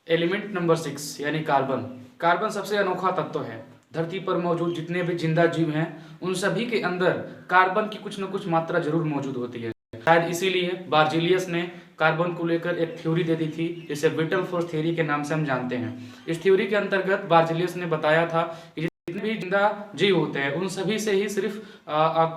Element number 6 यानी carbon. Carbon सबसे अनोखा तत्व है। धरती पर मौजूद जितने भी जिंदा जीव हैं उन सभी के अंदर कार्बन की कुछ न कुछ मात्रा जरूर मौजूद होती है। शायद इसीलिए बार्जिलियस ने कार्बन को लेकर एक थ्योरी दे दी थी, जिसे विटल फोर्स थ्योरी के नाम से हम जानते हैं। इस थ्योरी के अंतर्गत बार्जिलियस ने बताया था कि जितने भी जिंदा जीव होते हैं उन सभी से ही सिर्फ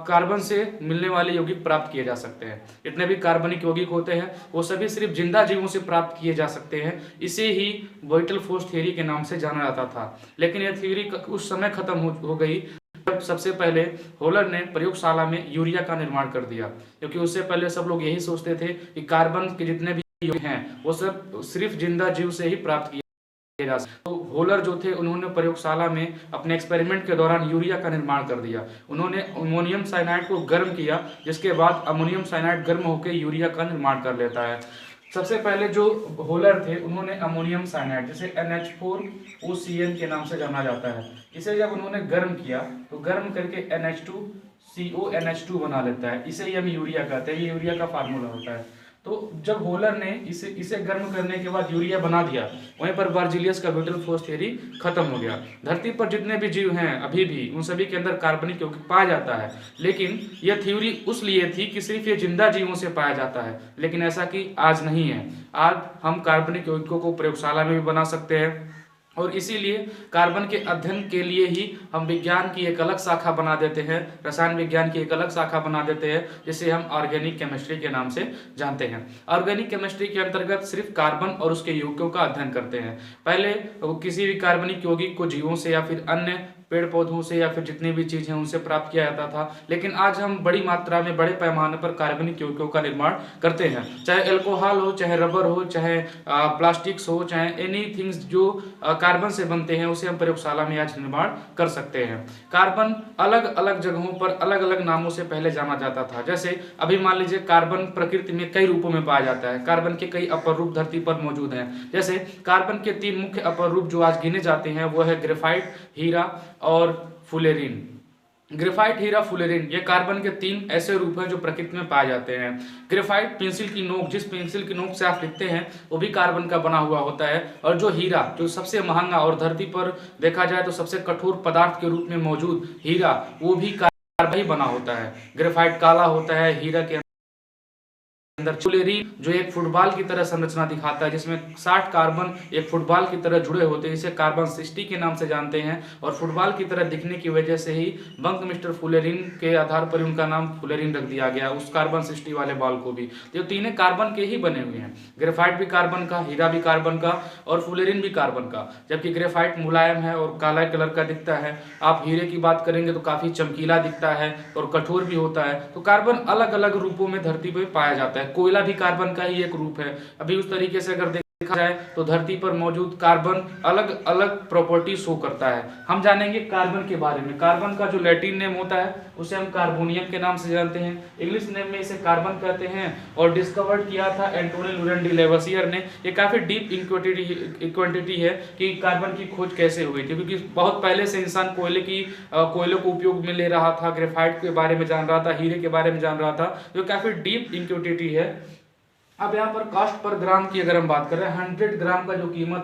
कार्बन से मिलने वाले यौगिक प्राप्त किए जा सकते हैं। जितने भी कार्बनिक यौगिक होते हैं वो सभी सिर्फ जिंदा जीवों से प्राप्त किए जा सकते हैं। इसे ही विटल फोर्स थ्योरी के नाम से जाना जाता था। लेकिन यह थ्योरी उस समय खत्म हो गई जब सबसे पहले होलर ने प्रयोगशाला में यूरिया का निर्माण कर दिया, क्योंकि उससे पहले सब लोग यही सोचते थे कि कार्बन के जितने भी यौगिक हैं वो सब सिर्फ जिंदा जीव से ही प्राप्त किए। तो होलर जो थे उन्होंने प्रयोगशाला में अपने एक्सपेरिमेंट के दौरान यूरिया का निर्माण कर दिया। उन्होंने अमोनियम साइनाइड को गर्म किया, जिसके बाद अमोनियम साइनाइड गर्म होकर यूरिया का निर्माण कर लेता है। सबसे पहले जो होलर थे उन्होंने अमोनियम साइनाइड, जिसे NH4OCN के नाम से जाना जाता है, इसे जब उन्होंने गर्म किया तो गर्म करके NH2CONH2 बना लेता है। इसे ही हम यूरिया कहते हैं, ये यूरिया का फार्मूला होता है। तो जब होलर ने इसे गर्म करने के बाद यूरिया बना दिया, वहीं पर बार्जिलियस का विटल फोर्स थ्योरी खत्म हो गया। धरती पर जितने भी जीव हैं अभी भी उन सभी के अंदर कार्बनिक यौगिक पाया जाता है, लेकिन यह थ्योरी उस लिए थी कि सिर्फ ये जिंदा जीवों से पाया जाता है। लेकिन ऐसा कि आज नहीं है। आज हम कार्बनिक यौगिकों को प्रयोगशाला में भी बना सकते हैं, और इसीलिए कार्बन के अध्ययन के लिए ही हम विज्ञान की एक अलग शाखा बना देते हैं, रसायन विज्ञान की एक अलग शाखा बना देते हैं, जिसे हम ऑर्गेनिक केमिस्ट्री के नाम से जानते हैं। ऑर्गेनिक केमिस्ट्री के अंतर्गत सिर्फ कार्बन और उसके यौगिकों का अध्ययन करते हैं। पहले किसी भी कार्बनिक यौगिक को जीवों से या फिर अन्य पेड़ पौधों से या फिर जितनी भी चीज हैं उनसे प्राप्त किया जाता था, लेकिन आज हम बड़ी मात्रा में बड़े पैमाने पर कार्बनिक यौगिकों का निर्माण करते हैं। चाहे अल्कोहल हो, चाहे रबर हो, चाहे प्लास्टिक्स हो, चाहे एनी थिंग्स जो कार्बन से बनते हैं, उसे हम प्रयोगशाला में आज निर्माण कर सकते हैं। कार्बन अलग अलग जगहों पर अलग अलग नामों से पहले जाना जाता था। जैसे अभी मान लीजिए कार्बन प्रकृति में कई रूपों में पाया जाता है। कार्बन के कई अपर रूप धरती पर मौजूद हैं। जैसे कार्बन के 3 मुख्य अपर रूप जो आज गिने जाते हैं वो है ग्रेफाइट, हीरा और फुलेरिन। ग्रेफाइट, हीरा, फुलेरिन ये कार्बन के 3 ऐसे रूप हैं जो प्रकृति में पाए जाते हैं। ग्रेफाइट पेंसिल की नोक, जिस पेंसिल की नोक से आप लिखते हैं वो भी कार्बन का बना हुआ होता है। और जो हीरा, जो सबसे महंगा और धरती पर देखा जाए तो सबसे कठोर पदार्थ के रूप में मौजूद हीरा, वो भी कार्बन ही बना होता है। ग्रेफाइट काला होता है, हीरा के अंदर फुलेरिन जो एक फुटबॉल की तरह संरचना दिखाता है, जिसमें 60 कार्बन एक फुटबॉल की तरह जुड़े होते हैं, इसे कार्बन 60 के नाम से जानते हैं। और फुटबॉल की तरह दिखने की वजह से ही बंक मिस्टर फुलेरिन के आधार पर उनका नाम फुलेरिन रख दिया गया, उस कार्बन 60 वाले बॉल को भी। तो तीनों कार्बन के ही बने हुए हैं। ग्रेफाइट भी कार्बन का, हीरा भी कार्बन का और फुलेरिन भी कार्बन का। जबकि ग्रेफाइट मुलायम है और काला कलर का दिखता है। आप हीरे की बात करेंगे तो काफी चमकीला दिखता है और कठोर भी होता है। तो कार्बन अलग अलग रूपों में धरती पर पाया जाता है। कोयला भी कार्बन का ही एक रूप है। अभी उस तरीके से अगर देखा जाए तो धरती पर मौजूद कार्बन अलग अलग प्रॉपर्टी शो करता है। हम जानेंगे कार्बन के बारे में। कार्बन का जो लैटिन नेम होता है उसे हम कार्बोनियम के नाम से जानते हैं। इंग्लिश नेम में इसे कार्बन कहते हैं और डिस्कवर्ड किया था एंटोनी लुरेन डी लेवसियर ने। ये काफी डीप इक्वेंटिटी है कि कार्बन की खोज कैसे हुई थी, क्योंकि बहुत पहले से इंसान कोयले को उपयोग में ले रहा था, ग्रेफाइट के बारे में जान रहा था, हीरे के बारे में जान रहा था। जो काफी डीप इक्वेंटिटी है। अब यहाँ पर कॉस्ट पर ग्राम की अगर हम बात करें, 100 ग्राम का जो कीमत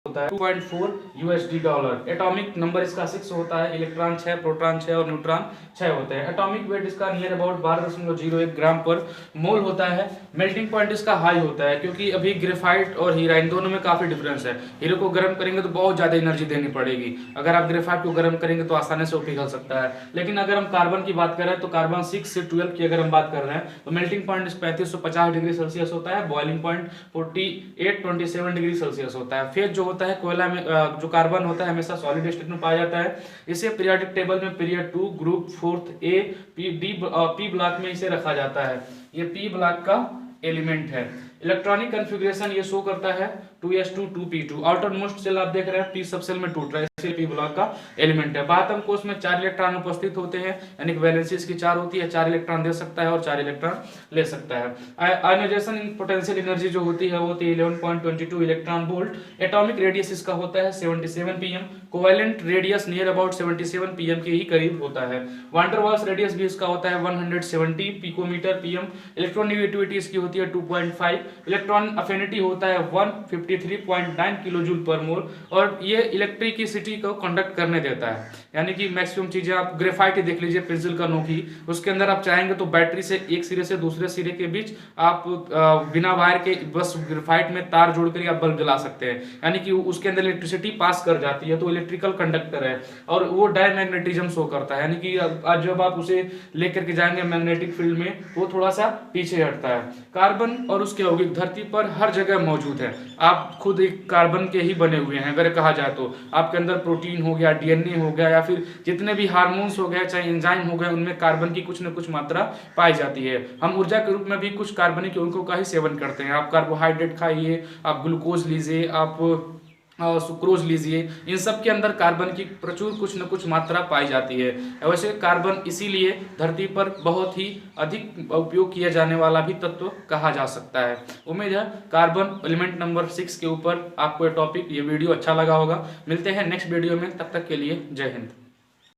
होता है $2.4 एटॉमिक नंबर इसका 6 होता है। इलेक्ट्रॉन 6, प्रोटॉन 6 और न्यूट्रॉन 6 होते हैं। एटॉमिक वेट इसका नियर अबाउट 12.01 ग्राम पर मोल होता है। मेल्टिंग पॉइंट इसका हाई होता है, क्योंकि अभी ग्रेफाइट और हीरा इन दोनों में काफी डिफरेंस है। हीरे को गर्म करेंगे तो बहुत ज्यादा एनर्जी देनी पड़ेगी, अगर आप ग्रेफाइट को गर्म करेंगे तो आसानी से वो पिघल सकता है। लेकिन अगर हम कार्बन की बात करें तो कार्बन 6 से 12 की अगर हम बात कर रहे हैं तो मेल्टिंग पॉइंट 3550 डिग्री सेल्सियस होता है। बॉइलिंग पॉइंट 4827 डिग्री सेल्सियस होता है। फेज जो होता है कोयला में, जो कार्बन होता है हमेशा सॉलिड स्टेट में पाया जाता है। इसे पीरियोडिक टेबल में period 2 group 4th A P block में इसे रखा जाता है। ये पी ब्लॉक का एलिमेंट है। इलेक्ट्रॉनिक कॉन्फ़िगरेशन ये शो करता है 2s2 2p2। Outer most shell आप देख रहे हैं पी सब सेल में टूट रहा है। पी ब्लॉक का एलिमेंट है। बातम कोष में 4 इलेक्ट्रॉन उपस्थित होते हैं, यानी कि वैलेंसी इसकी 4 होती है, 4 इलेक्ट्रॉन दे सकता है और 4 इलेक्ट्रॉन ले सकता है। आयोनाइजेशन पोटेंशियल एनर्जी जो होती है वो होती है 11.22 इलेक्ट्रॉन वोल्ट। एटॉमिक रेडियस इसका होता है 77 pm, covalent radius near about 77 pm के ही करीब होता है। वान डेर वाल्स रेडियस भी इसका होता है 170 पिकोमीटर pm। इलेक्ट्रॉनिगेटिविटी इसकी होती है 2.5, इलेक्ट्रॉन अफिनिटी होता है 153.9 किलो जूल पर मोल, और ये इलेक्ट्रिसिटी को कंडक्ट करने देता है। यानी कि मैक्सिमम चीजें आप ग्रेफाइट ही देख लीजिए, पेंसिल का नोक ही, उसके अंदर आप चाहेंगे तो बैटरी से एक सिरे से दूसरे सिरे के बीच आप बिना वायर के बस ग्रेफाइट में तार जोड़कर आप बल्ब जला सकते हैं, यानी कि उसके अंदर इलेक्ट्रिसिटी पास कर जाती है, तो इलेक्ट्रिकल कंडक्टर है और वो डायमैग्नेटिज्म शो करता है, यानी कि आज जब आप उसे लेकर के जाएंगे मैग्नेटिक फील्ड में वो थोड़ा सा पीछे हटता है। कार्बन और उसके यौगिक धरती पर हर जगह मौजूद है, आप खुद एक कार्बन के ही बने हुए हैं अगर कहा जाए तो। आपके अंदर प्रोटीन हो गया, डीएनए हो गया, या फिर जितने भी हार्मोन्स हो गए, चाहे एंजाइम हो गए, उनमें कार्बन की कुछ न कुछ मात्रा पाई जाती है। हम ऊर्जा के रूप में भी कुछ कार्बनिक यौगिकों का ही सेवन करते हैं। आप कार्बोहाइड्रेट खाइए, आप ग्लूकोज लीजिए, आप सुक्रोज लीजिए, इन सब के अंदर कार्बन की प्रचुर कुछ न कुछ मात्रा पाई जाती है। वैसे कार्बन इसीलिए धरती पर बहुत ही अधिक उपयोग किया जाने वाला भी तत्व कहा जा सकता है। उम्मीद है कार्बन एलिमेंट नंबर 6 के ऊपर आपको ये टॉपिक, ये वीडियो अच्छा लगा होगा। मिलते हैं नेक्स्ट वीडियो में, तब तक के लिए जय हिंद।